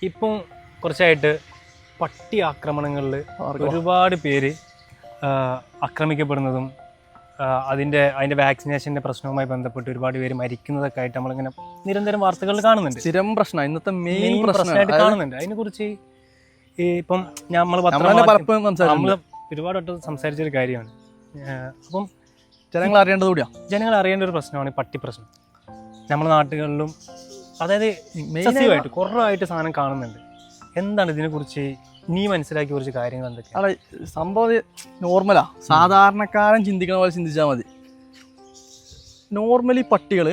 ഇപ്പം കുറച്ചായിട്ട് പട്ടി ആക്രമണങ്ങളിൽ ഒരുപാട് പേര് ആക്രമിക്കപ്പെടുന്നതും അതിൻ്റെ വാക്സിനേഷൻ്റെ പ്രശ്നവുമായി ബന്ധപ്പെട്ട് ഒരുപാട് പേര് മരിക്കുന്നതൊക്കെ ആയിട്ട് നമ്മളിങ്ങനെ നിരന്തരം വാർത്തകളിൽ കാണുന്നുണ്ട്. സ്ഥിരം പ്രശ്നം, ഇന്നത്തെ മെയിൻ പ്രശ്നമായിട്ട് കാണുന്നുണ്ട്. അതിനെക്കുറിച്ച് ഇപ്പം നമ്മൾ ഒരുപാട് വട്ടം സംസാരിച്ചൊരു കാര്യമാണ്. അപ്പം ജനങ്ങൾ അറിയേണ്ടത് കൂടിയാണ്. ജനങ്ങൾ അറിയേണ്ട ഒരു പ്രശ്നമാണ് ഈ പട്ടി പ്രശ്നം. നമ്മുടെ നാട്ടുകളിലും അതായത് മെയിനായിട്ട് കുറവായിട്ട് സാധനം കാണുന്നുണ്ട്. എന്താണ് ഇതിനെക്കുറിച്ച് നീ മനസ്സിലാക്കിയ കുറച്ച് കാര്യങ്ങൾ എന്തൊക്കെയാണ്? അതെ, സംഭവം നോർമലാ, സാധാരണക്കാരൻ ചിന്തിക്കുന്ന പോലെ ചിന്തിച്ചാൽ മതി. നോർമലി പട്ടികൾ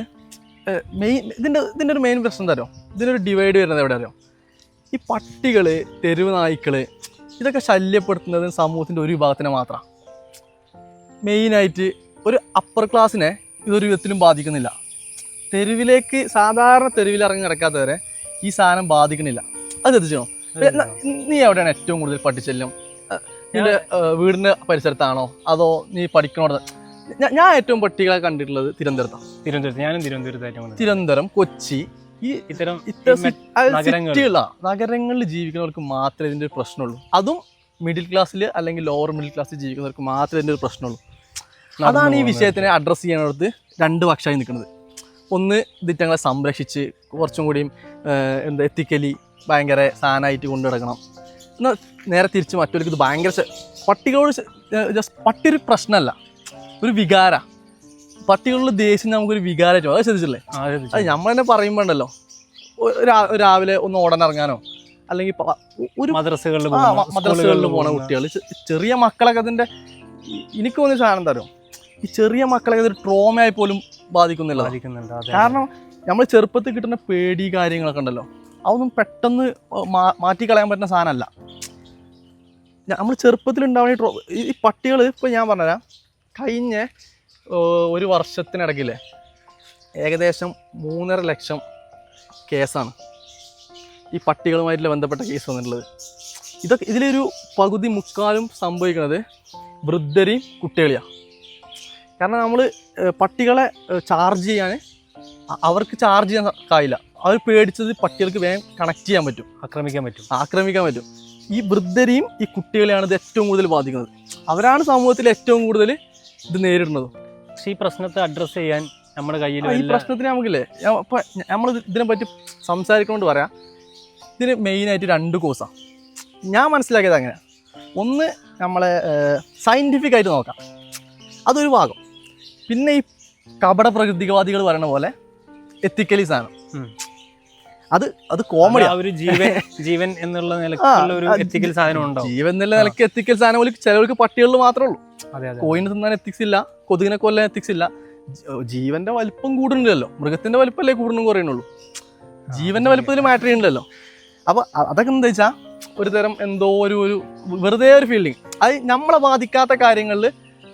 ഇതിൻ്റെ ഒരു മെയിൻ പ്രശ്നം തരോ, ഇതിനൊരു ഡിവൈഡ് വരുന്നത് എവിടെ അറിയോ? ഈ പട്ടികൾ, തെരുവ് നായ്ക്കൾ, ഇതൊക്കെ ശല്യപ്പെടുത്തുന്നത് സമൂഹത്തിൻ്റെ ഒരു വിഭാഗത്തിനെ മാത്രമാണ്. മെയിനായിട്ട് ഒരു അപ്പർ ക്ലാസ്സിനെ ഇതൊരു വിധത്തിലും ബാധിക്കുന്നില്ല. തെരുവിലേക്ക് സാധാരണ തെരുവിൽ ഇറങ്ങി നടക്കാത്തവരെ ഈ സാധനം ബാധിക്കണില്ല. അത് ശ്രദ്ധിച്ചോ? നീ എവിടെയാണ് ഏറ്റവും കൂടുതൽ പട്ടിശല്യം? നിന്റെ വീടിൻ്റെ പരിസരത്താണോ അതോ നീ പഠിക്കണോട്? ഞാൻ ഏറ്റവും പട്ടികളെ കണ്ടിട്ടുള്ളത് തിരുവനന്തപുരം, കൊച്ചി, ഈ സിറ്റിയുള്ള നഗരങ്ങളിൽ ജീവിക്കുന്നവർക്ക് മാത്രമേ ഇതിൻ്റെ ഒരു പ്രശ്നമുള്ളൂ. അതും മിഡിൽ ക്ലാസ്സിൽ അല്ലെങ്കിൽ ലോവർ മിഡിൽ ക്ലാസ്സിൽ ജീവിക്കുന്നവർക്ക് മാത്രമേ ഇതിൻ്റെ ഒരു പ്രശ്നമുള്ളൂ. അതാണ് ഈ വിഷയത്തിനെ അഡ്രസ്സ് ചെയ്യാനടുത്ത് രണ്ട് പക്ഷമായി നിൽക്കുന്നത്. ഒന്ന്, ഇതിറ്റങ്ങളെ സംരക്ഷിച്ച് കുറച്ചും കൂടിയും എത്തിക്കലി ഭയങ്കര സാധനമായിട്ട് കൊണ്ടു നടക്കണം. എന്നാൽ നേരെ തിരിച്ച് മറ്റൊരു ഇത് ഭയങ്കര പട്ടികളോട് പട്ടി ഒരു പ്രശ്നമല്ല, ഒരു വികാര. പട്ടികളുടെ ദേഷ്യം നമുക്കൊരു വികാരമായിട്ട്. അത് ശ്രദ്ധിച്ചില്ലേ? അത് നമ്മൾ തന്നെ പറയുമ്പോണ്ടല്ലോ, രാവിലെ ഒന്ന് ഓടാനിറങ്ങാനോ അല്ലെങ്കിൽ ഒരു മദ്രസകളിൽ പോണ കുട്ടികൾ, ചെറിയ മക്കളൊക്കെ അതിൻ്റെ എനിക്ക് തോന്നിയ സാധനം തരും. ഈ ചെറിയ മക്കളൊക്കെ അതൊരു ട്രോമയായി പോലും ബാധിക്കുന്നില്ല. കാരണം നമ്മൾ ചെറുപ്പത്തിൽ കിട്ടുന്ന പേടി കാര്യങ്ങളൊക്കെ ഉണ്ടല്ലോ, അതൊന്നും പെട്ടെന്ന് മാറ്റിക്കളയാൻ പറ്റുന്ന സാധനമല്ല. നമ്മൾ ചെറുപ്പത്തിലുണ്ടാവുന്ന ഈ പട്ടികൾ ഇപ്പോൾ ഞാൻ പറഞ്ഞുതരാം. കഴിഞ്ഞ ഒരു വർഷത്തിനിടയ്ക്കില്ലേ ഏകദേശം 3.5 ലക്ഷം കേസാണ് ഈ പട്ടികളുമായിട്ടുള്ള ബന്ധപ്പെട്ട കേസ് വന്നിട്ടുള്ളത്. ഇതിലൊരു പകുതി മുക്കാലും സംഭവിക്കുന്നത് വൃദ്ധരെയും കുട്ടികളെയാണ്. കാരണം നമ്മൾ പട്ടികളെ ചാർജ് ചെയ്യാൻ അവർക്ക് ചാർജ് ചെയ്യാൻ കഴിയില്ല. അവർ പേടിച്ചത് പട്ടികൾക്ക് വേഗം കണക്ട് ചെയ്യാൻ പറ്റും, ആക്രമിക്കാൻ പറ്റും. ഈ വൃദ്ധരെയും ഈ കുട്ടികളെയാണ് ഇത് ഏറ്റവും കൂടുതൽ ബാധിക്കുന്നത്. അവരാണ് സമൂഹത്തിൽ ഏറ്റവും കൂടുതൽ ഇത് നേരിടുന്നത്. പക്ഷേ ഈ പ്രശ്നത്തെ അഡ്രസ്സ് ചെയ്യാൻ നമ്മുടെ കയ്യിൽ ഈ പ്രശ്നത്തിന് നമുക്കില്ലേ, ഇപ്പം നമ്മൾ ഇതിനെപ്പറ്റി സംസാരിക്കൊണ്ട് പറയാം. ഇതിന് മെയിനായിട്ട് 2 കോസാണ് ഞാൻ മനസ്സിലാക്കിയത്. അങ്ങനെ ഒന്ന്, നമ്മളെ സയൻറ്റിഫിക് ആയിട്ട് നോക്കാം, അതൊരു ഭാഗം. പിന്നെ ഈ കപട പ്രകൃതിവാദികൾ പറയുന്ന പോലെ എത്തിക്കലി സാധനം, അത് കോമഡി. ജീവൻ എന്നുള്ള നിലയ്ക്കുള്ള ഒരു എത്തിക്കൽ സാധനം ഉണ്ടോ? ജീവൻ എന്നുള്ള നിലയ്ക്ക് എത്തിക്കൽ സാധനം ചിലവർക്ക് പട്ടികളിൽ മാത്രമേ ഉള്ളൂ. കോയിന് തിന്നാൻ എത്തിക്സ് ഇല്ല, കൊതുകിനെ കൊല്ലാൻ എത്തിക്സ് ഇല്ല. ജീവന്റെ വലിപ്പം കൂടുന്നില്ലല്ലോ, മൃഗത്തിന്റെ വലിപ്പമല്ലേ കൂടുന്നു കുറയുന്നുള്ളൂ. ജീവന്റെ വലിപ്പത്തിൽ മാറ്റർ ചെയ്യുന്നില്ലല്ലോ. അപ്പൊ അതൊക്കെ എന്താ വെച്ചാൽ ഒരു തരം എന്തോ ഒരു വെറുതെ ഒരു ഫീലിംഗ്. അത് നമ്മളെ ബാധിക്കാത്ത കാര്യങ്ങളിൽ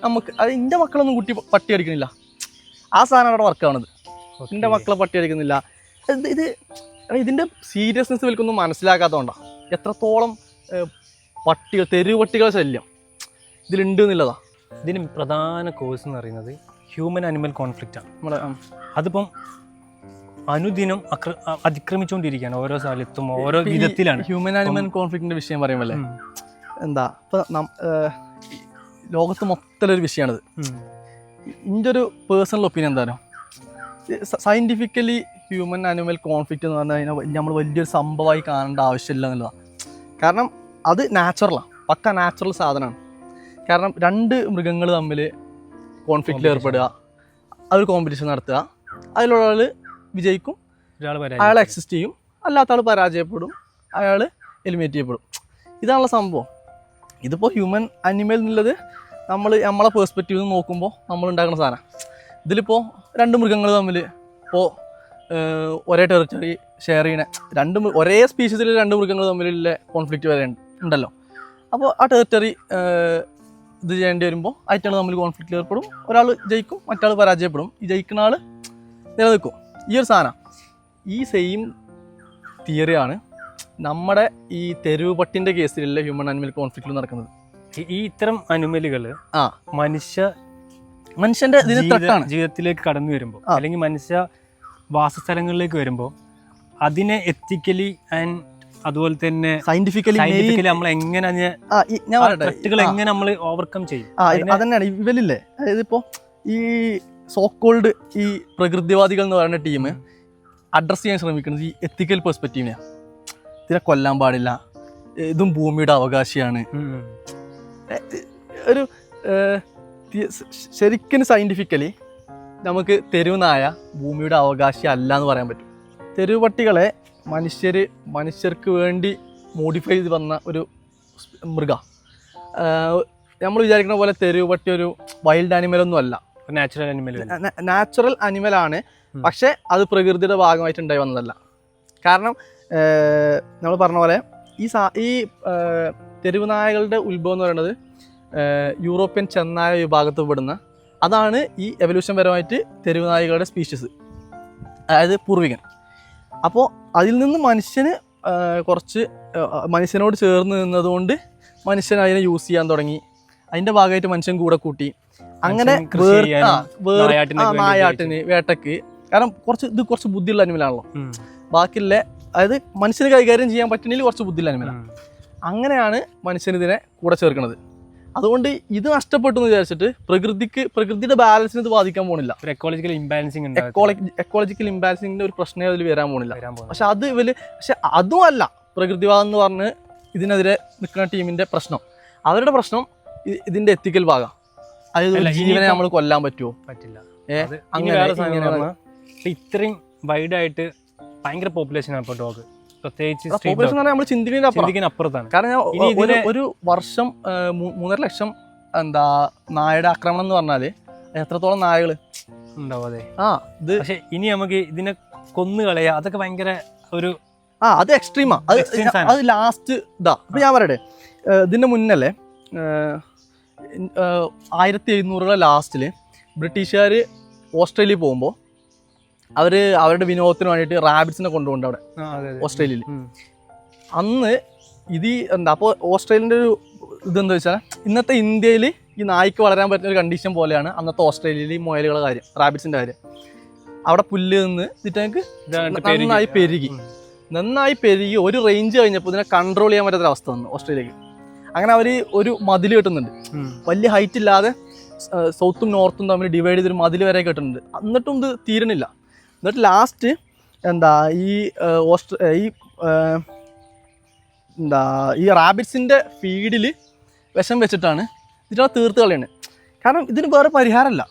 നമുക്ക്, അത് എൻ്റെ മക്കളൊന്നും പട്ടി അടിക്കണില്ല, ആ സാധനം അവിടെ വർക്കാവണത്. എൻ്റെ മക്കളെ പട്ടി അടിക്കുന്നില്ല. ഇതിൻ്റെ സീരിയസ്നെസ് വിൽക്കൊന്നും മനസ്സിലാക്കാത്തതുകൊണ്ടാണ് എത്രത്തോളം തെരുവ് പട്ടികളെ ശല്യം ഇതിലുണ്ട് എന്നുള്ളതാണ്. ഇതിന് പ്രധാന കോഴ്സ് എന്ന് പറയുന്നത് ഹ്യൂമൻ അനിമൽ കോൺഫ്ലിക്റ്റാണ്. അതിപ്പം അനുദിനം അതിക്രമിച്ചുകൊണ്ടിരിക്കുകയാണ് ഓരോ സ്ഥലത്തും ഓരോ വിധത്തിലാണ്. ഹ്യൂമൻ അനിമൽ കോൺഫ്ലിക്റ്റിൻ്റെ വിഷയം പറയുമല്ലേ, എന്താ ഇപ്പം ലോകത്ത് മൊത്തത്തിലൊരു വിഷയമാണിത്. എൻ്റെ ഒരു പേഴ്സണൽ ഒപ്പീനിയൻ എന്താണോ, സയൻറ്റിഫിക്കലി ഹ്യൂമൻ അനിമൽ കോൺഫ്ലിക്റ്റ് എന്ന് പറഞ്ഞു കഴിഞ്ഞാൽ നമ്മൾ വലിയൊരു സംഭവമായി കാണേണ്ട ആവശ്യമില്ല എന്നുള്ളതാണ്. കാരണം അത് നാച്ചുറലാണ്, പക്ക നാച്ചുറൽ സാധനമാണ്. കാരണം 2 മൃഗങ്ങൾ തമ്മിൽ കോൺഫ്ലിക്റ്റിൽ ഏർപ്പെടുക, അതൊരു കോമ്പറ്റീഷൻ നടത്തുക, അതിലുള്ള ആൾ വിജയിക്കും, അയാൾ എക്സിസ്റ്റ് ചെയ്യും, അല്ലാത്ത ആൾ പരാജയപ്പെടും, അയാൾ എലിമിനേറ്റ് ചെയ്യപ്പെടും. ഇതാണുള്ള സംഭവം. ഇതിപ്പോൾ ഹ്യൂമൻ അനിമൽ എന്നുള്ളത് നമ്മളെ പേഴ്സ്പെക്റ്റീവ് നിന്ന് നോക്കുമ്പോൾ നമ്മൾ ഉണ്ടാക്കുന്ന സാധനം. ഇതിലിപ്പോൾ 2 മൃഗങ്ങൾ തമ്മിൽ ഇപ്പോൾ ഒരേ ടെറിട്ടറി ഷെയർ ചെയ്യണ ഒരേ സ്പീഷീസിൽ 2 മൃഗങ്ങൾ തമ്മിലുള്ള കോൺഫ്ലിക്റ്റ് വരെ ഉണ്ടല്ലോ. അപ്പോൾ ആ ടെറിട്ടറി ഇത് ചെയ്യേണ്ടി വരുമ്പോൾ ആയിട്ടാണ് തമ്മിൽ കോൺഫ്ലിക്റ്റിൽ ഏർപ്പെടും. ഒരാൾ ജയിക്കും, മറ്റാൾ പരാജയപ്പെടും. ഈ ജയിക്കുന്ന ആൾ നിലനിൽക്കും. ഈ ഒരു സാധനം, ഈ സെയിം തിയറിയാണ് നമ്മുടെ ഈ തെരുവ് പട്ടിൻ്റെ കേസിലുള്ള ഹ്യൂമൻ അനിമൽ കോൺഫ്ലിക്റ്റിൽ നടക്കുന്നത്. ഈ ഇത്തരം അനിമലുകൾ മനുഷ്യൻ്റെ ജീവിതത്തിലേക്ക് കടന്നു വരുമ്പോൾ, അല്ലെങ്കിൽ മനുഷ്യ വാസസ്ഥലങ്ങളിലേക്ക് വരുമ്പോൾ അതിനെ എത്തിക്കലി ആൻഡ് അതുപോലെ തന്നെ സയന്റിഫിക്കലി നമ്മൾ എങ്ങനെ ഞാൻ പറയട്ടെ തെറ്റുകൾ എങ്ങനെ നമ്മൾ ഓവർകം ചെയ്യും. അതന്നെയാണ് ഇവരില്ലേ. അതായത് ഇപ്പോൾ ഈ സോക്കോൾഡ് ഈ പ്രകൃതിവാദികൾ എന്ന് പറയുന്ന ടീം അഡ്രസ് ചെയ്യാൻ ശ്രമിക്കുന്നത് ഈ എത്തിക്കൽ പെർസ്പെക്റ്റീവിനെയാണ്. ഇതിനെ കൊല്ലാൻ പാടില്ല, ഇതും ഭൂമിയുടെ അവകാശിയാണ്. ഒരു ശരിക്കും സയന്റിഫിക്കലി നമുക്ക് തെരുവ് നായ ഭൂമിയുടെ അവകാശി അല്ല എന്ന് പറയാൻ പറ്റും. തെരുവ് പട്ടികളെ മനുഷ്യർക്ക് വേണ്ടി മോഡിഫൈ ചെയ്ത് വന്ന ഒരു മൃഗ. നമ്മൾ വിചാരിക്കുന്ന പോലെ തെരുവ് പട്ടി ഒരു വൈൽഡ് ആനിമലൊന്നും അല്ല, നാച്ചുറൽ അനിമലാണ്. പക്ഷെ അത് പ്രകൃതിയുടെ ഭാഗമായിട്ടുണ്ടായി വന്നതല്ല. കാരണം നമ്മൾ പറഞ്ഞ പോലെ ഈ തെരുവ് നായകളുടെ ഉത്ഭവം എന്ന് പറയുന്നത് യൂറോപ്യൻ ചെന്നായ വിഭാഗത്തിൽ പെടുന്ന, അതാണ് ഈ എവല്യൂഷൻ പരമായിട്ട് തെരുവ് നായകളുടെ സ്പീഷീസ്, അതായത് പൂർവികൻ. അപ്പോൾ അതിൽ നിന്ന് മനുഷ്യനോട് ചേർന്ന് നിന്നതുകൊണ്ട് മനുഷ്യൻ അതിനെ യൂസ് ചെയ്യാൻ തുടങ്ങി. അതിൻ്റെ ഭാഗമായിട്ട് മനുഷ്യൻ കൂടെ കൂട്ടി. അങ്ങനെ നായാട്ടിന്, വേട്ടക്ക്. കാരണം കുറച്ച് ബുദ്ധിയുള്ള അനിമലാണല്ലോ. ബാക്കിയുള്ള അതായത് മനുഷ്യന് കൈകാര്യം ചെയ്യാൻ പറ്റുന്നതിൽ കുറച്ച് ബുദ്ധിയുള്ള അനിമലാണ്. അങ്ങനെയാണ് മനുഷ്യന് ഇതിനെ കൂടെ ചേർക്കുന്നത്. അതുകൊണ്ട് ഇത് നഷ്ടപ്പെട്ടു എന്ന് വിചാരിച്ചിട്ട് പ്രകൃതിയുടെ ബാലൻസിന് ഇത് ബാധിക്കാൻ പോകുന്നില്ല. എക്കോളജിക്കൽ ഇംബാലൻസിങ്ങിന്റെ ഒരു പ്രശ്നം അതിൽ വരാൻ പോകുന്നില്ല. പക്ഷെ അതും അല്ല പ്രകൃതിവാദം എന്ന് പറഞ്ഞ് ഇതിനെതിരെ നിൽക്കുന്ന ടീമിന്റെ പ്രശ്നം. അവരുടെ പ്രശ്നം ഇതിന്റെ എത്തിക്കൽ ഭാഗം. അതായത് ജീവനെ നമ്മൾ കൊല്ലാൻ പറ്റുമോ? പറ്റില്ല. ഇത്രയും വൈഡായിട്ട് ഭയങ്കര പോപ്പുലേഷൻ ആണ് ഡോഗ്. നമ്മൾ ചിന്തിക്കുന്നതിന് അപ്പുറത്താണ്. കാരണം ഒരു വർഷം 3.5 ലക്ഷം നായയുടെ ആക്രമണം എന്ന് പറഞ്ഞാല് എത്രത്തോളം നായകള് ഉണ്ടാവും. അതെ. പക്ഷെ ഇനി നമുക്ക് ഇതിനെ കൊന്നു കളയാ, അതൊക്കെ ഭയങ്കര ഒരു അത് എക്സ്ട്രീമാ. അത് ലാസ്റ്റ് ഇതാ. ഇപ്പൊ ഞാൻ പറയട്ടെ, ഇതിന്റെ മുന്നല്ലേ 1700 ലാസ്റ്റില് ബ്രിട്ടീഷുകാർ ഓസ്ട്രേലിയയിൽ പോകുമ്പോൾ അവരുടെ വിനോദത്തിന് വേണ്ടിയിട്ട് റാബിറ്റ്സിനെ കൊണ്ടുപോകുന്നുണ്ട് അവിടെ ഓസ്ട്രേലിയയിൽ. അന്ന് അപ്പോൾ ഓസ്ട്രേലിയൻ്റെ ഒരു ഇതെന്താ വെച്ചാൽ ഇന്നത്തെ ഇന്ത്യയിൽ ഈ നായ്ക്ക് വളരാൻ പറ്റുന്ന ഒരു കണ്ടീഷൻ പോലെയാണ് അന്നത്തെ ഓസ്ട്രേലിയയിൽ ഈ മുയലുകളുടെ കാര്യം, റാബിറ്റ്സിൻ്റെ കാര്യം. അവിടെ പുല്ല് നിന്ന് ഇതിട്ടേക്ക് നന്നായി പെരുകി ഒരു റേഞ്ച് കഴിഞ്ഞപ്പോൾ ഇതിനെ കൺട്രോൾ ചെയ്യാൻ പറ്റാത്തൊരവസ്ഥ വന്നു ഓസ്ട്രേലിയക്ക്. അങ്ങനെ അവർ ഒരു മതിൽ കെട്ടുന്നുണ്ട്, വലിയ ഹൈറ്റ് ഇല്ലാതെ സൗത്തും നോർത്തും തമ്മിൽ ഡിവൈഡ് ചെയ്തൊരു മതിൽ വരെ കെട്ടുന്നുണ്ട്. എന്നിട്ടും ഇത് തീരണില്ല. എന്നിട്ട് ലാസ്റ്റ് ഈ റാബിറ്റ്സിൻ്റെ ഫീഡിൽ വിഷം വെച്ചിട്ടാണ് ഇതിനെ തീർത്ത് കളയുന്നത്. കാരണം ഇതിന് വേറെ പരിഹാരമല്ല.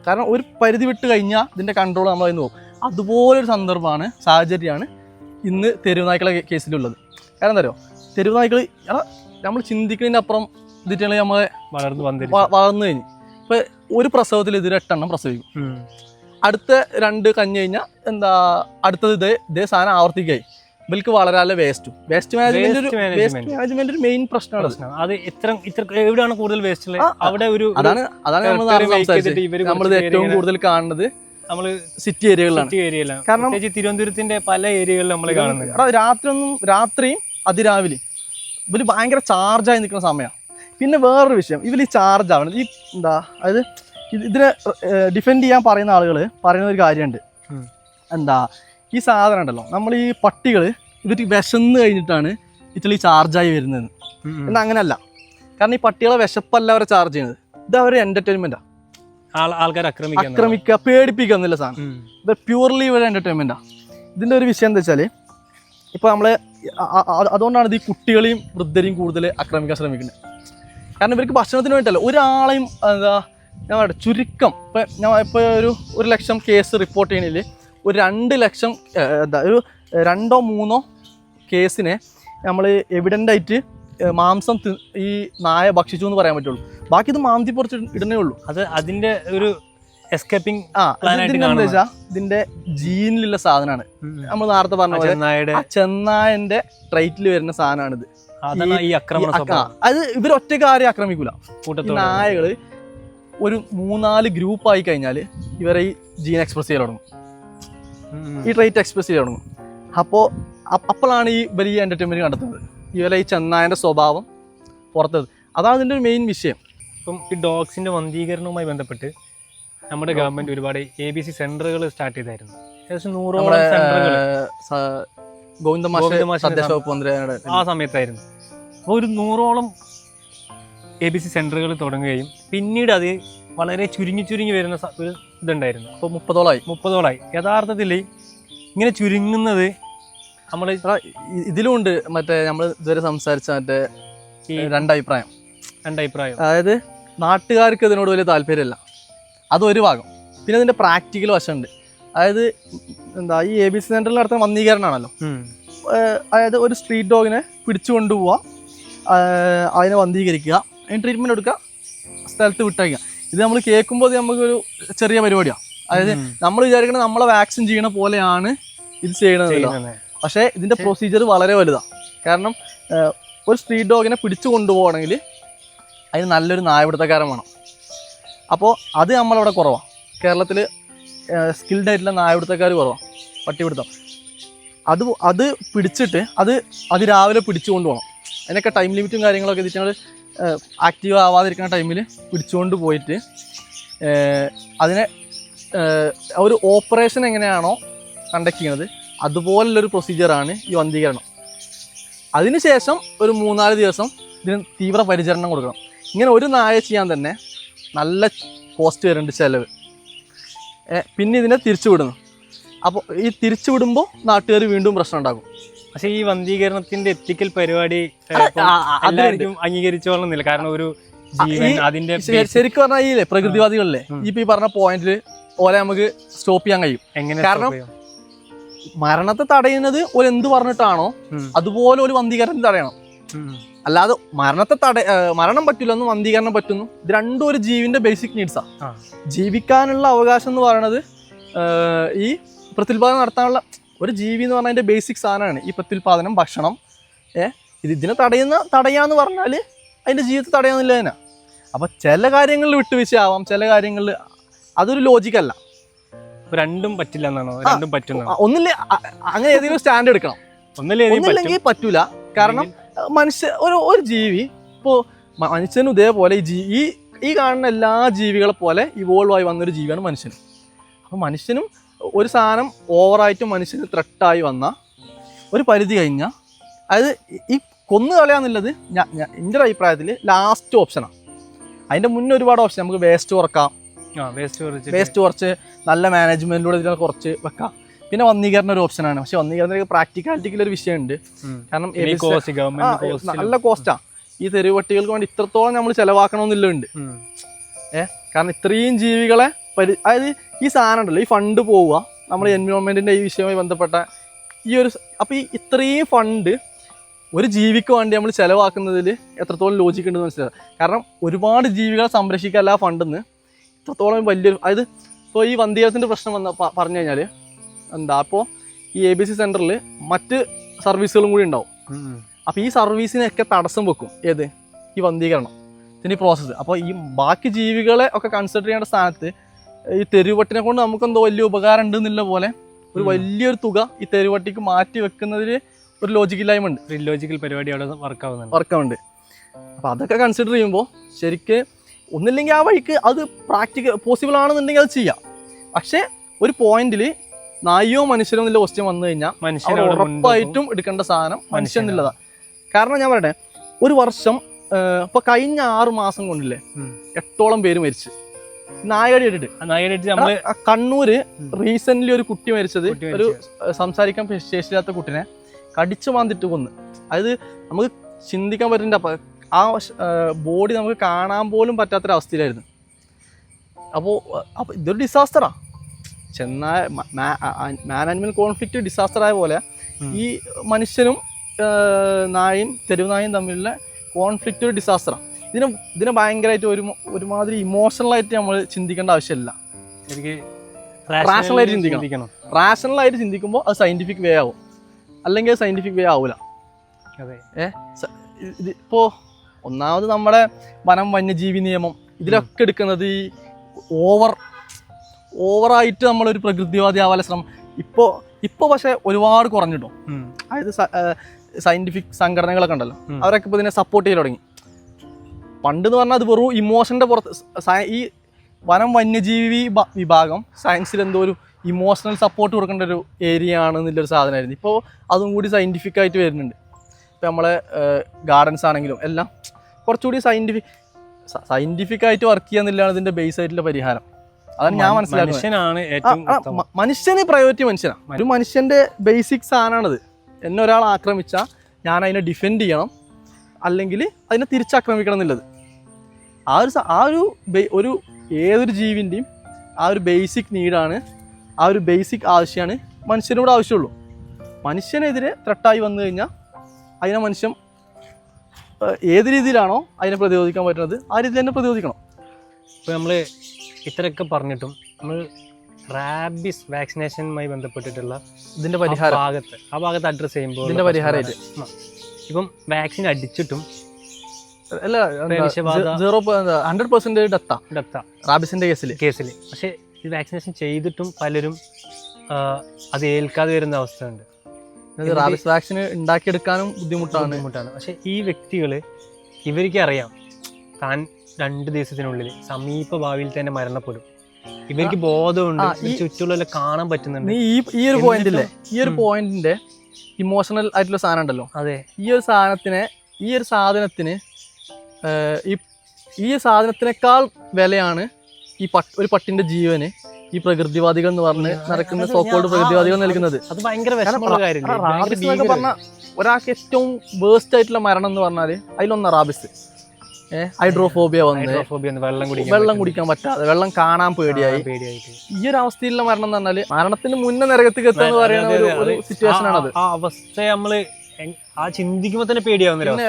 കാരണം ഒരു പരിധി വിട്ട് കഴിഞ്ഞാൽ ഇതിൻ്റെ കൺട്രോൾ നമ്മൾ അതിന് പോകും. അതുപോലൊരു സാഹചര്യമാണ് ഇന്ന് തെരുവ് നായ്ക്കളെ കേസിലുള്ളത്. കാരണം എന്താ പറയുക, തെരുവ് നായ്ക്കൾ നമ്മൾ ചിന്തിക്കുന്നതിൻ്റെ അപ്പുറം ഇതിട്ടുള്ള നമ്മളെ വളർന്നു കഴിഞ്ഞ് ഇപ്പം ഒരു പ്രസവത്തിൽ ഇതിൽ 8 എണ്ണം പ്രസവിക്കും. അടുത്ത 2 കഞ്ഞി കഴിഞ്ഞാൽ അടുത്തത് ഇതേ സാധനം ആവർത്തിക്കായി. ഇവർക്ക് വളരാനുള്ള വേസ്റ്റ് മാനേജ്മെന്റ് ഒരു മെയിൻ പ്രശ്നമാണ്. അത് എവിടെയാണ് കൂടുതൽ വേസ്റ്റ്? അവിടെ അതാണ് നമ്മൾ സംസാരിച്ചത്. നമ്മളിത് ഏറ്റവും കൂടുതൽ കാണുന്നത് നമ്മള് സിറ്റി ഏരിയകളിലാണ്. കാരണം തിരുവനന്തപുരത്തിന്റെ പല ഏരിയകളിലും നമ്മൾ കാണുന്നത് രാത്രിയും അതിരാവിലെ ഇവര് ഭയങ്കര ചാർജായി നിൽക്കുന്ന സമയമാണ്. പിന്നെ വേറൊരു വിഷയം, ഇവർ ഈ ചാർജ് ആവണം അതായത് ഇതിനെ ഡിഫെൻഡ് ചെയ്യാൻ പറയുന്ന ആളുകൾ പറയുന്ന ഒരു കാര്യമുണ്ട്. ഈ സാധനം ഉണ്ടല്ലോ, നമ്മൾ ഈ പട്ടികൾ ഇവർ വിശന്ന് കഴിഞ്ഞിട്ടാണ് ഈ ചാർജായി വരുന്നത്. എന്നാൽ അങ്ങനെയല്ല. കാരണം ഈ പട്ടികളെ വിശപ്പല്ല അവരെ ചാർജ് ചെയ്യുന്നത്, ഇത് അവർ എന്റർടൈൻമെന്റാ. ആൾക്കാരെ ആക്രമിക്കുക, പേടിപ്പിക്കുക എന്നില്ല സാധനം. ഇത് പ്യൂർലി ഇവരെ എന്റർടൈൻമെന്റാ. ഇതിന്റെ ഒരു വിഷയം എന്താ വെച്ചാല്, ഇപ്പൊ നമ്മള് അതുകൊണ്ടാണ് ഇത് ഈ കുട്ടികളെയും വൃദ്ധരെയും കൂടുതൽ ആക്രമിക്കാൻ ശ്രമിക്കുന്നത്. കാരണം ഇവർക്ക് ഭക്ഷണത്തിന് വേണ്ടിയിട്ടല്ല, ഒരാളെയും ഞാൻ പറയട്ടെ ചുരുക്കം ഇപ്പോൾ ഒരു 1 ലക്ഷം കേസ് റിപ്പോർട്ട് ചെയ്യണതിൽ ഒരു 2 ലക്ഷം ഒരു 2 or 3 കേസിനെ നമ്മൾ എവിഡൻ്റായിട്ട് മാംസം ഈ നായ ഭക്ഷിച്ചു എന്ന് പറയാൻ പറ്റുള്ളൂ. ബാക്കി ഇത് മാന്തി പുറത്ത് ഇടുന്നേ ഉള്ളൂ. അത് അതിൻ്റെ ഒരു എസ്കേപ്പിംഗ് എന്താ വെച്ചാൽ ഇതിന്റെ ജീനിലുള്ള സാധനമാണ്. നമ്മൾ നേരത്തെ പറഞ്ഞ ചെന്നായന്റെ ട്രൈറ്റിൽ വരുന്ന സാധനമാണിത്. അത് ഇവർ ഒറ്റയ്ക്ക് ആരെയും ആക്രമിക്കൂല. നായകള് ഒരു 3-4 ഗ്രൂപ്പായി കഴിഞ്ഞാൽ ഇവരെ ഈ ജീൻ എക്സ്പ്രസ് ചെയ്യാൻ തുടങ്ങും, ഈ ട്രൈറ്റ് എക്സ്പ്രസ് ചെയ്യാൻ തുടങ്ങും. അപ്പോഴാണ് ഈ വലിയ എന്റർടൈൻമെന്റ് കണ്ടെത്തുന്നത്, ഇവരെ ഈ ചെന്നായന്റെ സ്വഭാവം പുറത്തത്. അതാണ് ഇതിന്റെ ഒരു മെയിൻ വിഷയം. ഇപ്പം ഈ ഡോഗ്സിന്റെ വന്ധീകരണവുമായി ബന്ധപ്പെട്ട് നമ്മുടെ ഗവൺമെന്റ് ഒരുപാട് ABC സെന്ററുകൾ സ്റ്റാർട്ട് ചെയ്തായിരുന്നു. ഏകദേശം 100ഓളം സെന്ററുകൾ ഗോവിന്ദമാഷ് തദ്ദേശ വകുപ്പ് മന്ത്രിയുടെ ആ സമയത്തായിരുന്നു. അപ്പോൾ ഒരു 100ഓളം ABC സെന്ററുകൾ തുടങ്ങുകയും പിന്നീട് അത് വളരെ ചുരുങ്ങി വരുന്ന ഒരു ഇതുണ്ടായിരുന്നു. അപ്പോൾ 30ഓളായി. യഥാർത്ഥത്തിൽ ഇങ്ങനെ ചുരുങ്ങുന്നത് നമ്മൾ ഇതിലും ഉണ്ട്. മറ്റേ നമ്മൾ ഇതുവരെ സംസാരിച്ച മറ്റേ ഈ രണ്ടഭിപ്രായം. അതായത് നാട്ടുകാർക്ക് ഇതിനോട് വലിയ താല്പര്യമില്ല, അതൊരു ഭാഗം. പിന്നെ അതിൻ്റെ പ്രാക്ടിക്കൽ വശമുണ്ട്. അതായത് ഈ ABC സെന്ററിൽ നടത്തുന്ന വന്ധീകരണമാണല്ലോ. അതായത് ഒരു സ്ട്രീറ്റ് ഡോഗിനെ പിടിച്ചു കൊണ്ടുപോവുക, അതിനെ വന്ധീകരിക്കുക, അതിന് ട്രീറ്റ്മെൻറ്റ് എടുക്കുക, സ്ഥലത്ത് വിട്ടയക്കുക. ഇത് നമ്മൾ കേൾക്കുമ്പോൾ നമുക്കൊരു ചെറിയ പരിപാടിയാണ്. അതായത് നമ്മൾ വിചാരിക്കുന്നത് നമ്മളെ വാക്സിൻ ചെയ്യണ പോലെയാണ് ഇത് ചെയ്യണത്. പക്ഷേ ഇതിൻ്റെ പ്രൊസീജിയർ വളരെ വലുതാണ്. കാരണം ഒരു സ്ട്രീറ്റ് ഡോഗിനെ പിടിച്ചു കൊണ്ടുപോകണമെങ്കിൽ അതിന് നല്ലൊരു നായപിടുത്തക്കാരൻ വേണം. അപ്പോൾ അത് നമ്മളവിടെ കുറവാണ്. കേരളത്തിൽ സ്കിൽഡ് ആയിട്ടുള്ള നായപിടുത്തക്കാർ കുറവാണ്. പട്ടിപിടുത്തം അത് പിടിച്ചിട്ട് അത് രാവിലെ പിടിച്ചു കൊണ്ടുപോകണം. അതിനൊക്കെ ടൈം ലിമിറ്റും കാര്യങ്ങളൊക്കെ ഞങ്ങൾ ആക്റ്റീവ് ആവാതിരിക്കുന്ന ടൈമിൽ പിടിച്ചുകൊണ്ട് പോയിട്ട് അതിനെ ഒരു ഓപ്പറേഷൻ എങ്ങനെയാണോ കണ്ടക്ട് ചെയ്യുന്നത് അതുപോലുള്ളൊരു പ്രൊസീജിയറാണ് ഈ വന്ധീകരണം. അതിനുശേഷം ഒരു 3-4 ദിവസം ഇതിന് തീവ്ര പരിചരണം കൊടുക്കണം. ഇങ്ങനെ ഒരു നായ ചെയ്യാൻ തന്നെ നല്ല കോസ്റ്റ് വരുന്നുണ്ട്, ചിലവ്. പിന്നെ ഇതിനെ തിരിച്ചുവിടുന്നു. അപ്പോൾ ഈ തിരിച്ചുവിടുമ്പോൾ നാട്ടുകാർ വീണ്ടും പ്രശ്നം ഉണ്ടാകും. പക്ഷേ ഈ വന്ധീകരണത്തിന്റെ എത്തിക്കൽ പരിപാടി എല്ലാവർക്കും അംഗീകരിച്ചോളുന്നില്ല. കാരണം ഒരു ജീവൻ അതിന്റെ ശരിക്കും പറഞ്ഞാൽ ഈ പ്രകൃതിവാദികളിലെ ഈ പറഞ്ഞ പോയിന്റിൽ ഓലെ നമുക്ക് സ്റ്റോപ്പ് ചെയ്യാൻ കഴിയും. എങ്ങനെ? കാരണം മരണത്തെ തടയുന്നത് ഒരു എന്ത് പറഞ്ഞിട്ടാണോ അതുപോലെ ഒരു വന്ധീകരണം തടയണം. അല്ലാതെ മരണം പറ്റില്ല എന്നും വന്ധീകരണം പറ്റുന്നു. ഇത് രണ്ടും ഒരു ജീവിന്റെ ബേസിക് നീഡ്സാ. ജീവിക്കാനുള്ള അവകാശം എന്ന് പറയുന്നത് ഈ പ്രത്യുൽപാദനം നടത്താനുള്ള ഒരു ജീവി എന്ന് പറഞ്ഞാൽ അതിന്റെ ബേസിക് സാധനമാണ് ഈ പ്രത്യുൽപാദനം, ഭക്ഷണം. ഇതിനെ തടയാന്ന് പറഞ്ഞാൽ അതിന്റെ ജീവിതത്തെ തടയാന്നില്ല തന്നെ. അപ്പൊ ചില കാര്യങ്ങളിൽ വിട്ടുവീഴ്ചയാവാം, ചില കാര്യങ്ങളിൽ അതൊരു ലോജിക്കല്ല. രണ്ടും പറ്റില്ല എന്നാണോ? രണ്ടും പറ്റുന്ന ഒന്നില്ലേ, അങ്ങനെ ഏതെങ്കിലും സ്റ്റാൻഡ് എടുക്കണം. ഒന്നില്ലെങ്കിൽ പറ്റൂല. കാരണം ഒരു ജീവി ഇപ്പോൾ മനുഷ്യനും ഇതേപോലെ ഈ കാണുന്ന എല്ലാ ജീവികളെ പോലെ ഇവോൾവ് ആയി വന്നൊരു ജീവിയാണ് മനുഷ്യൻ. അപ്പോൾ മനുഷ്യനും ഒരു സാധനം ഓവറായിട്ട് മനുഷ്യന് ത്രെട്ടായി വന്ന ഒരു പരിധി കഴിഞ്ഞാൽ അതായത് ഈ കൊന്നു കളയാന്നുള്ളത് എൻ്റെ ഒരു അഭിപ്രായത്തിൽ ലാസ്റ്റ് ഓപ്ഷനാണ്. അതിൻ്റെ മുന്നേ ഒരുപാട് ഓപ്ഷൻ നമുക്ക് വേസ്റ്റ് കുറക്കാം, വേസ്റ്റ് കുറച്ച് നല്ല മാനേജ്മെന്റിലൂടെ ഇതിനെ കുറച്ച് വെക്കാം. പിന്നെ വന്ധീകരണം ഒരു ഓപ്ഷനാണ്. പക്ഷെ വന്ധീകരണത്തിലേക്ക് പ്രാക്ടിക്കാലിറ്റിക്കുള്ള ഒരു വിഷയമുണ്ട്. കാരണം നല്ല കോസ്റ്റാണ്. ഈ തെരുവ് പട്ടികൾക്ക് വേണ്ടി ഇത്രത്തോളം നമ്മൾ ചെലവാക്കണമെന്നില്ലുണ്ട്. കാരണം ഇത്രയും ജീവികളെ അതായത് ഈ സാധനം ഉണ്ടല്ലോ, ഈ ഫണ്ട് പോവുക നമ്മൾ എൻവയോൺമെന്റിന്റെ ഈ വിഷയവുമായി ബന്ധപ്പെട്ട അപ്പോൾ ഈ ഇത്രയും ഫണ്ട് ഒരു ജീവിക്ക് വേണ്ടി നമ്മൾ ചെലവാക്കുന്നതിൽ എത്രത്തോളം ലോജിക്ക് ഉണ്ടെന്ന് മനസ്സിലാക്കുക. കാരണം ഒരുപാട് ജീവികളെ സംരക്ഷിക്കാല്ല ആ ഫണ്ടെന്ന് ഇത്രത്തോളം വലിയൊരു അതായത് ഇപ്പോൾ ഈ വന്ധീകരണത്തിൻ്റെ പ്രശ്നം പറഞ്ഞു കഴിഞ്ഞാൽ അപ്പോൾ ഈ ABC സെന്ററിൽ മറ്റ് സർവീസുകളും കൂടി ഉണ്ടാവും. അപ്പോൾ ഈ സർവീസിനെയൊക്കെ തടസ്സം വെക്കും ഈ വന്ധീകരണം, ഇതിന് പ്രോസസ്സ്. അപ്പോൾ ഈ ബാക്കി ജീവികളെ ഒക്കെ കൺസിഡർ ചെയ്യേണ്ട സ്ഥാനത്ത് ഈ തെരുവട്ടിനെ കൊണ്ട് നമുക്കെന്തോ വലിയ ഉപകാരം ഉണ്ട് എന്നുള്ള പോലെ ഒരു വലിയൊരു തുക ഈ തെരുവട്ടിക്ക് മാറ്റി വെക്കുന്നതിൽ ഒരു ലോജിക്കില്ലായ്മ ഉണ്ട്. ഇല്ലോജിക്കൽ പരിപാടി അവിടെ വർക്കാവുന്നുണ്ട്. അപ്പോൾ അതൊക്കെ കൺസിഡർ ചെയ്യുമ്പോൾ ശരിക്ക് ഒന്നില്ലെങ്കിൽ ആ വഴിക്ക് അത് പോസിബിൾ ആണെന്നുണ്ടെങ്കിൽ അത് ചെയ്യാം. പക്ഷേ ഒരു പോയിന്റിൽ നായോ മനുഷ്യരോ എന്നുള്ള ക്വസ്റ്റ്യൻ വന്നു കഴിഞ്ഞാൽ ഉറപ്പായിട്ടും എടുക്കേണ്ട സാധനം മനുഷ്യൻ എന്നുള്ളതാണ്. കാരണം ഞാൻ പറയട്ടെ, ഒരു വർഷം ഇപ്പൊ കഴിഞ്ഞ 6 മാസം കൊണ്ടില്ലേ 8ഓളം പേര് മരിച്ചു നായകടിയിട്ട്. നമ്മള് കണ്ണൂര് റീസെന്റ് ഒരു കുട്ടി മരിച്ചത്, ഒരു സംസാരിക്കാൻ ശേഷിയില്ലാത്ത കുട്ടിനെ കടിച്ചു മാന്തിട്ട് കൊന്ന്. അതായത് നമുക്ക് ചിന്തിക്കാൻ പറ്റുന്ന ആ ബോഡി നമുക്ക് കാണാൻ പോലും പറ്റാത്തൊരവസ്ഥയിലായിരുന്നു. അപ്പോൾ ഇതൊരു ഡിസാസ്റ്ററാണ്. മാൻ ആനിമൽ കോൺഫ്ലിക്റ്റ് ഡിസാസ്റ്റർ ആയ പോലെ ഈ മനുഷ്യനും നായും തെരുവ് നായും തമ്മിലുള്ള കോൺഫ്ലിക്റ്റ് ഒരു ഡിസാസ്റ്ററാണ്. ഇതിനെ ഭയങ്കരമായിട്ട് ഒരുമാതിരി ഇമോഷണലായിട്ട് നമ്മൾ ചിന്തിക്കേണ്ട ആവശ്യമില്ല. റാഷണലായിട്ട് ചിന്തിക്കണം. റാഷണലായിട്ട് ചിന്തിക്കുമ്പോൾ അത് സയന്റിഫിക് വേ ആവും, അല്ലെങ്കിൽ അത് സയന്റിഫിക് വേ ആവില്ല. ഇപ്പോൾ ഒന്നാമത് നമ്മുടെ വനം വന്യജീവി നിയമം ഇതിലൊക്കെ എടുക്കുന്നത് ഈ ഓവറായിട്ട് നമ്മളൊരു പ്രകൃതിവാദി ആവാൻ ശ്രമം ഇപ്പോൾ പക്ഷെ ഒരുപാട് കുറഞ്ഞിട്ടോ. അതായത് സയന്റിഫിക് സംഘടനകളൊക്കെ ഉണ്ടല്ലോ, അവരൊക്കെ ഇപ്പോൾ ഇതിനെ സപ്പോർട്ട് ചെയ്ത് തുടങ്ങി. പണ്ട് എന്ന് പറഞ്ഞാൽ അത് വെറും ഇമോഷൻ്റെ പുറത്ത് ഈ വനം വന്യജീവി വിഭാഗം സയൻസിൽ എന്തോ ഇമോഷണൽ സപ്പോർട്ട് കൊടുക്കേണ്ട ഒരു ഏരിയ ആണെന്നുള്ളൊരു സാധനമായിരുന്നു. ഇപ്പോൾ അതും കൂടി സയൻറ്റിഫിക് ആയിട്ട് വരുന്നുണ്ട്. ഇപ്പോൾ നമ്മളെ ഗാർഡൻസ് ആണെങ്കിലും എല്ലാം കുറച്ചുകൂടി സയൻറ്റിഫിക് ആയിട്ട് വർക്ക് ചെയ്യാന്നില്ലാണ് ഇതിൻ്റെ ബേസ് ആയിട്ടുള്ള പരിഹാരം. അതാണ് ഞാൻ മനസ്സിലാക്കുന്നത്. മനുഷ്യനാണ് ഏറ്റവും മനുഷ്യന് പ്രയോറിറ്റി മനുഷ്യനാണ്. ഒരു മനുഷ്യൻ്റെ ബേസിക് സാധനമാണത്. എന്നെ ഒരാൾ ആക്രമിച്ചാൽ ഞാൻ അതിനെ ഡിഫെൻഡ് ചെയ്യണം, അല്ലെങ്കിൽ അതിനെ തിരിച്ചാക്രമിക്കണം എന്നുള്ളത്. ഒരു ഏതൊരു ജീവിൻ്റെയും ആ ഒരു ബേസിക് നീഡാണ്, ആ ഒരു ബേസിക് ആവശ്യമാണ് മനുഷ്യനോട് ആവശ്യമുള്ളൂ. മനുഷ്യനെതിരെ ത്രട്ടായി വന്നു കഴിഞ്ഞാൽ അതിനെ മനുഷ്യൻ ഏത് രീതിയിലാണോ അതിനെ പ്രതിരോധിക്കാൻ പറ്റുന്നത് ആ രീതിയിൽ തന്നെ പ്രതിരോധിക്കണം. ഇപ്പോൾ നമ്മൾ ഇത്രയൊക്കെ പറഞ്ഞിട്ടും നമ്മൾ റാബിസ് വാക്സിനേഷനുമായി ബന്ധപ്പെട്ടിട്ടുള്ള ഇതിൻ്റെ പരിഹാരം ആ ഭാഗത്ത് അഡ്രസ്സ് ചെയ്യുമ്പോൾ ഇതിൻ്റെ പരിഹാരമായിട്ട് ഇപ്പം വാക്സിൻ അടിച്ചിട്ടും അല്ല 100% ഡെത്താ റാബിസിൻ്റെ കേസിൽ. പക്ഷേ ഈ വാക്സിനേഷൻ ചെയ്തിട്ടും പലരും അത് ഏൽക്കാതെ വരുന്ന അവസ്ഥയുണ്ട്. റാബിസ് വാക്സിൻ ഉണ്ടാക്കിയെടുക്കാനും ബുദ്ധിമുട്ടാണ്. പക്ഷെ ഈ വ്യക്തികൾ ഇവർക്ക് അറിയാം താൻ 2 ദിവസത്തിനുള്ളിൽ സമീപ ഭാവിയിൽ തന്നെ മരണപ്പെടും. ഇവർക്ക് ബോധമുണ്ട്, ചുറ്റുള്ള കാണാൻ പറ്റുന്നുണ്ട്. ഈ ഒരു പോയിന്റിന്റെ ഇമോഷണൽ ആയിട്ടുള്ള സാധനം ഉണ്ടല്ലോ. അതെ, ഈ ഒരു സാധനത്തിന് ഈ സാധനത്തിനേക്കാൾ വിലയാണ് ഒരു പട്ടിന്റെ ജീവന് ഈ പ്രകൃതിവാദികൾ എന്ന് പറഞ്ഞ് നടക്കുന്ന സോക്കോൾഡ് പ്രകൃതിവാദികൾ നൽകുന്നത്. അത് ഭയങ്കര പറഞ്ഞ ഒരാൾക്ക് ഏറ്റവും വേസ്റ്റ് ആയിട്ടുള്ള മരണം എന്ന് പറഞ്ഞാൽ അതിലൊന്നാ റാബിസ്. ഹൈഡ്രോഫോബിയ വന്ന് വെള്ളം കുടിക്കാൻ പറ്റാതെ, വെള്ളം കാണാൻ പേടിയായി. ഈ ഒരു അവസ്ഥയിലുള്ള മരണം എന്ന് പറഞ്ഞാല് മരണത്തിന് മുന്നേ നരകത്തേക്ക് എത്തുക എന്ന് പറയുന്ന ഒരു സിറ്റുവേഷൻ ആണത്. ആ അവസ്ഥ നമ്മള് ചിന്തിക്കുമ്പോ തന്നെ പേടിയാവുന്ന. പിന്നെ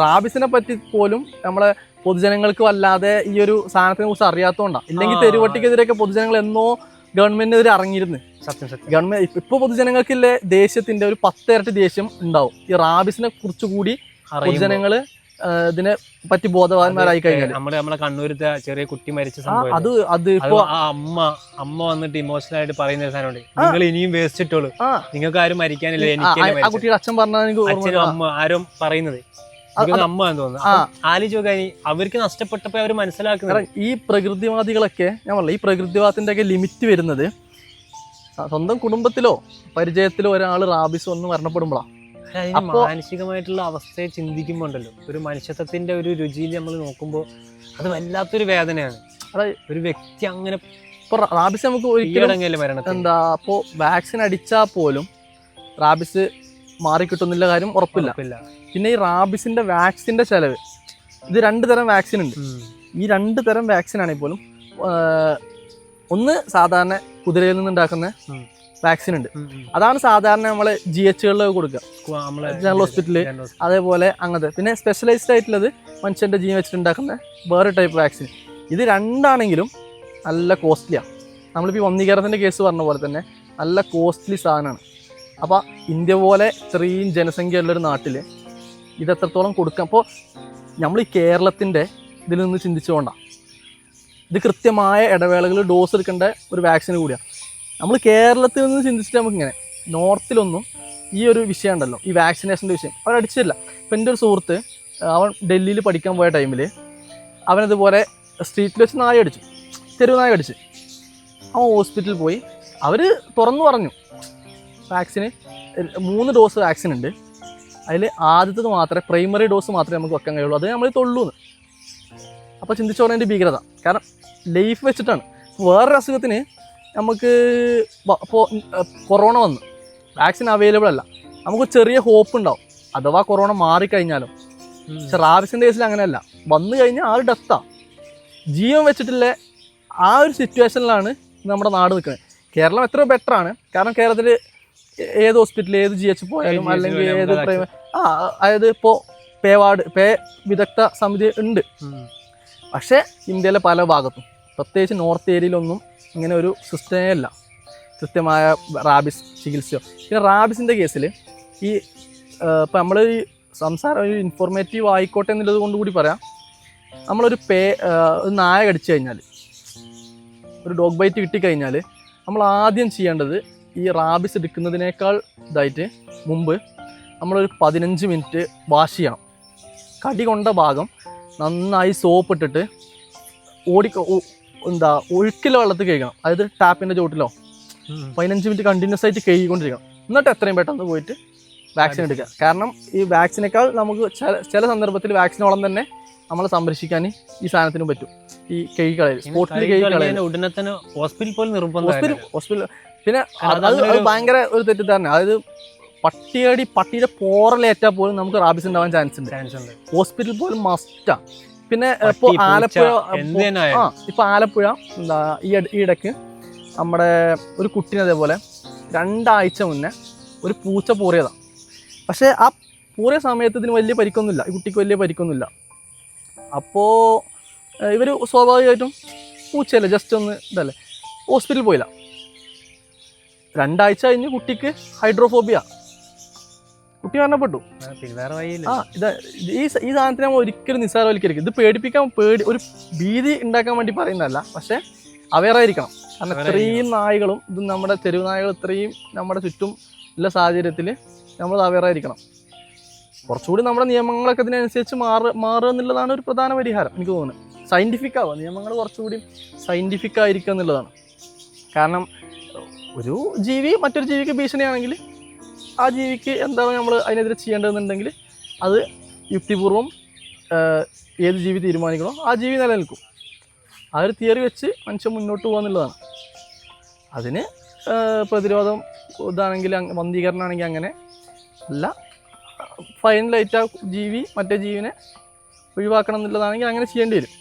റാബിസിനെ പറ്റി പോലും നമ്മളെ പൊതുജനങ്ങൾക്ക് വല്ലാതെ ഈ ഒരു സാധനത്തിനെ കുറിച്ച് അറിയാത്തതുകൊണ്ടാണ്. ഇല്ലെങ്കിൽ തെരുവട്ടിക്കെതിരെയൊക്കെ പൊതുജനങ്ങൾ എന്നോ ഗവൺമെന്റിനെതിരെ ഇറങ്ങിയിരുന്നു. ഗവൺമെന്റ് ഇപ്പൊ പൊതുജനങ്ങൾക്കില്ലേ ദേഷ്യത്തിന്റെ ഒരു 10 ഇരട്ടി ദേഷ്യം ഉണ്ടാവും ഈ റാബിസിനെ കുറിച്ച് കൂടി പൊതുജനങ്ങള് ഇതിനെ പറ്റി ബോധവാന്മാരായി കഴിഞ്ഞാൽ. നമ്മളെ കണ്ണൂരത്തെ ചെറിയ കുട്ടി മരിച്ച സംഭവം, അത് ഇപ്പൊ അമ്മ വന്നിട്ട് ഇമോഷണൽ ആയിട്ട് പറയുന്ന ഒരു സാധനമുണ്ട്, നിങ്ങൾ ഇനിയും വേസ്റ്റ് ഇട്ടോളൂ, നിങ്ങൾക്ക് ആരും മരിക്കാനില്ല, ആ കുട്ടിയുടെ അച്ഛൻ പറഞ്ഞ അമ്മ ആരും പറയുന്നത് അമ്മ എന്ന് തോന്നുന്നു. ആലോചിച്ച് അവർക്ക് നഷ്ടപ്പെട്ടപ്പോ അവർ മനസ്സിലാക്കുന്നത് ഈ പ്രകൃതിവാദികളൊക്കെ ഞാൻ പറഞ്ഞ ഈ പ്രകൃതിവാദത്തിന്റെ ഒക്കെ ലിമിറ്റ് വരുന്നത് സ്വന്തം കുടുംബത്തിലോ പരിചയത്തിലോ ഒരാൾ റാബിസ് വന്ന് മരണപ്പെടുമ്പോഴാണ്. മാനസികമായിട്ടുള്ള അവസ്ഥയെ ചിന്തിക്കുമ്പോ ഉണ്ടല്ലോ, ഒരു മനുഷ്യത്വത്തിന്റെ ഒരു രുചിയിൽ നമ്മൾ നോക്കുമ്പോൾ അത് വല്ലാത്തൊരു വേദനയാണ്. ഒരു വ്യക്തി അങ്ങനെ ഇപ്പൊ റാബിസ് നമുക്ക് ഒരിക്കലും എന്താ ഇപ്പോ വാക്സിൻ അടിച്ചാൽ പോലും റാബിസ് മാറിക്കിട്ടുന്നില്ല കാര്യം ഉറപ്പില്ല. പിന്നെ ഈ റാബിസിന്റെ വാക്സിന്റെ ചെലവ്, ഇത് 2 തരം വാക്സിൻ ഉണ്ട്. ഈ 2 തരം വാക്സിൻ ആണെങ്കിൽ പോലും ഒന്ന് സാധാരണ കുതിരയിൽ നിന്നുണ്ടാക്കുന്ന വാക്സിൻ ഉണ്ട്. അതാണ് സാധാരണ നമ്മള് GH-കളിൽ കൊടുക്കുക, ജനറൽ ഹോസ്പിറ്റല്, അതേപോലെ അങ്ങനത്തെ. പിന്നെ സ്പെഷ്യലൈസ്ഡ് ആയിട്ടുള്ളത് മനുഷ്യന്റെ ജീവൻ വെച്ചിട്ടുണ്ടാക്കുന്ന വേറെ ടൈപ്പ് വാക്സിൻ. ഇത് രണ്ടാണെങ്കിലും നല്ല കോസ്റ്റ്ലിയാണ്. നമ്മളിപ്പോൾ വന്ധ്യീകരണത്തിന്റെ കേസ് പറഞ്ഞ പോലെ തന്നെ നല്ല കോസ്റ്റ്ലി സാധനമാണ്. അപ്പോൾ ഇന്ത്യ പോലെ ഇത്രയും ജനസംഖ്യ ഉള്ളൊരു നാട്ടിൽ ഇത് എത്രത്തോളം കൊടുക്കാം. അപ്പോൾ നമ്മൾ ഈ കേരളത്തിൻ്റെ ഇതിൽ നിന്ന് ചിന്തിച്ചുകൊണ്ടാണ് ഇത് കൃത്യമായ ഇടവേളകളിൽ ഡോസ് എടുക്കേണ്ട ഒരു വാക്സിന് കൂടിയാണ്. നമ്മൾ കേരളത്തിൽ നിന്ന് ചിന്തിച്ചിട്ട് നമുക്കിങ്ങനെ നോർത്തിലൊന്നും ഈ ഒരു വിഷയം ഉണ്ടല്ലോ, ഈ വാക്സിനേഷൻ്റെ വിഷയം അവരടിച്ചില്ല. ഇപ്പം എൻ്റെ ഒരു സുഹൃത്ത് അവൻ ഡൽഹിയിൽ പഠിക്കാൻ പോയ ടൈമിൽ അവനതുപോലെ സ്ട്രീറ്റിൽ വെച്ച് നായ അടിച്ചു, തെരുവ് നായ അടിച്ച്. അവൻ ഹോസ്പിറ്റലിൽ പോയി, അവർ തുറന്നു പറഞ്ഞു വാക്സിന് 3 ഡോസ് വാക്സിൻ ഉണ്ട്, അതിൽ ആദ്യത്തത് മാത്രമേ പ്രൈമറി ഡോസ് മാത്രമേ നമുക്ക് വെക്കാൻ കഴിയുള്ളൂ, അത് നമ്മൾ തൊള്ളൂന്ന്. അപ്പോൾ ചിന്തിച്ചു പറഞ്ഞതിൻ്റെ ഭീകരത, കാരണം ലൈഫ് വെച്ചിട്ടാണ്. വേറൊരു അസുഖത്തിന് നമുക്ക് ഇപ്പോൾ കൊറോണ വന്നു, വാക്സിൻ അവൈലബിൾ അല്ല, നമുക്ക് ചെറിയ ഹോപ്പ് ഉണ്ടാവും അഥവാ കൊറോണ മാറിക്കഴിഞ്ഞാലും. പക്ഷെ റാബിസിൻ്റെ കേസിൽ അങ്ങനെയല്ല, വന്നു കഴിഞ്ഞാൽ ആ ഒരു ഡെത്താണ്, ജീവൻ വെച്ചിട്ടുള്ള ആ ഒരു സിറ്റുവേഷനിലാണ് നമ്മുടെ നാട് നിൽക്കുന്നത്. കേരളം എത്രയോ ബെറ്ററാണ്, കാരണം കേരളത്തിൽ ഏത് ഹോസ്പിറ്റലിൽ ഏത് GH പോയാലും അല്ലെങ്കിൽ ഏത് അതായത് ഇപ്പോൾ പേ വിദഗ്ധ സമിതി ഉണ്ട്. പക്ഷേ ഇന്ത്യയിലെ പല ഭാഗത്തും പ്രത്യേകിച്ച് നോർത്ത് ഏരിയയിലൊന്നും ഇങ്ങനെ ഒരു സിസ്റ്റമേ അല്ല, കൃത്യമായ റാബിസ് ചികിത്സയോ. പിന്നെ റാബിസിൻ്റെ കേസിൽ ഈ ഇപ്പം നമ്മൾ ഈ സംസാരം ഒരു ഇൻഫോർമേറ്റീവ് ആയിക്കോട്ടെ എന്നുള്ളത് കൊണ്ട് കൂടി പറയാം. നമ്മളൊരു നായ കടിച്ചു കഴിഞ്ഞാൽ, ഒരു ഡോഗ് ബൈറ്റ് കിട്ടിക്കഴിഞ്ഞാൽ നമ്മൾ ആദ്യം ചെയ്യേണ്ടത് ഈ റാബിസ് എടുക്കുന്നതിനേക്കാൾ ഇതായിട്ട് മുമ്പ് നമ്മളൊരു 15 മിനിറ്റ് വാഷ് ചെയ്യണം. കടി കൊണ്ട ഭാഗം നന്നായി സോപ്പ് ഇട്ടിട്ട് എന്താ ഒഴുക്കിലെ വെള്ളത്തിൽ കഴിക്കണം, അതായത് ടാപ്പിൻ്റെ ചോട്ടിലോ 15 മിനിറ്റ് കണ്ടിന്യൂസ് ആയിട്ട് കഴുകിക്കൊണ്ടിരിക്കണം. എന്നിട്ട് എത്രയും പെട്ടെന്ന് പോയിട്ട് വാക്സിൻ എടുക്കുക. കാരണം ഈ വാക്സിനേക്കാൾ നമുക്ക് ചില സന്ദർഭത്തിൽ വാക്സിനോളം തന്നെ നമ്മളെ സംരക്ഷിക്കാൻ ഈ സാധനത്തിനും പറ്റും. ഈ കഴുകിക്കളയിൽ സ്പോട്ടിൽ കഴുകിക്കളയിൽ ഉടനെ തന്നെ ഹോസ്പിറ്റലിൽ പോലും ഹോസ്പിറ്റൽ. പിന്നെ അത് ഭയങ്കര ഒരു തെറ്റിദ്ധാരണ. അതായത് പട്ടിയുടെ പോറലേറ്റാൽ പോലും നമുക്ക് റാബിസ് ഉണ്ടാവാൻ ചാൻസ് ഉണ്ട്. ഹോസ്പിറ്റലിൽ പോലും മസ്റ്റാ. പിന്നെ ഇപ്പോൾ ആലപ്പുഴ എന്താ ഈ ഇടയ്ക്ക് നമ്മുടെ ഒരു കുട്ടീനെ അതേപോലെ 2 ആഴ്ച മുന്നേ ഒരു പൂച്ച പൂറിയതാണ്. പക്ഷേ ആ പൂറിയ സമയത്ത് ഇതിന് വലിയ പരിക്കൊന്നുമില്ല, ഈ കുട്ടിക്ക് വലിയ പരിക്കൊന്നുമില്ല. അപ്പോൾ ഇവർ സ്വാഭാവികമായിട്ടും പൂച്ചയല്ലേ, ജസ്റ്റ് ഒന്ന് ഇതല്ലേ, ഹോസ്പിറ്റലിൽ പോയില്ല. 2 ആഴ്ച കഴിഞ്ഞ് കുട്ടിക്ക് ഹൈഡ്രോഫോബിയ, കുട്ടി മരണപ്പെട്ടു. ഈ സാധനത്തിന് നമ്മൾ ഒരിക്കലും നിസ്സാരവൽക്കരിക്കും. ഇത് പേടിപ്പിക്കാൻ ഒരു ഭീതി ഉണ്ടാക്കാൻ വേണ്ടി പറയുന്നതല്ല, പക്ഷേ അവെയറായിരിക്കണം. കാരണം ഇത്രയും നായ്കളും ഇത് നമ്മുടെ തെരുവ് നായകൾ ഇത്രയും നമ്മുടെ ചുറ്റും ഉള്ള സാഹചര്യത്തിൽ നമ്മൾ അവെയറായിരിക്കണം. കുറച്ചുകൂടി നമ്മുടെ നിയമങ്ങളൊക്കെ ഇതിനനുസരിച്ച് മാറുക എന്നുള്ളതാണ് ഒരു പ്രധാന പരിഹാരം എനിക്ക് തോന്നുന്നത്. സയൻറ്റിഫിക് ആവുക, നിയമങ്ങൾ കുറച്ചുകൂടി സയൻറ്റിഫിക് ആയിരിക്കുക എന്നുള്ളതാണ്. കാരണം ഒരു ജീവി മറ്റൊരു ജീവിക്ക് ഭീഷണിയാണെങ്കിൽ ആ ജീവിക്ക് എന്താണ് നമ്മൾ അതിനെതിരെ ചെയ്യേണ്ടതെന്നുണ്ടെങ്കിൽ അത് യുക്തിപൂർവ്വം ഏത് ജീവി തീരുമാനിക്കണോ ആ ജീവി നിലനിൽക്കും. ആ ഒരു തിയറി വെച്ച് മനുഷ്യൻ മുന്നോട്ട് പോകുക എന്നുള്ളതാണ്. അതിന് പ്രതിരോധം ഇതാണെങ്കിൽ വന്ധീകരണമാണെങ്കിൽ അങ്ങനെ അല്ല, ഫൈനലായിട്ട് ആ ജീവി മറ്റേ ജീവിനെ ഒഴിവാക്കണം എന്നുള്ളതാണെങ്കിൽ അങ്ങനെ ചെയ്യേണ്ടി വരും.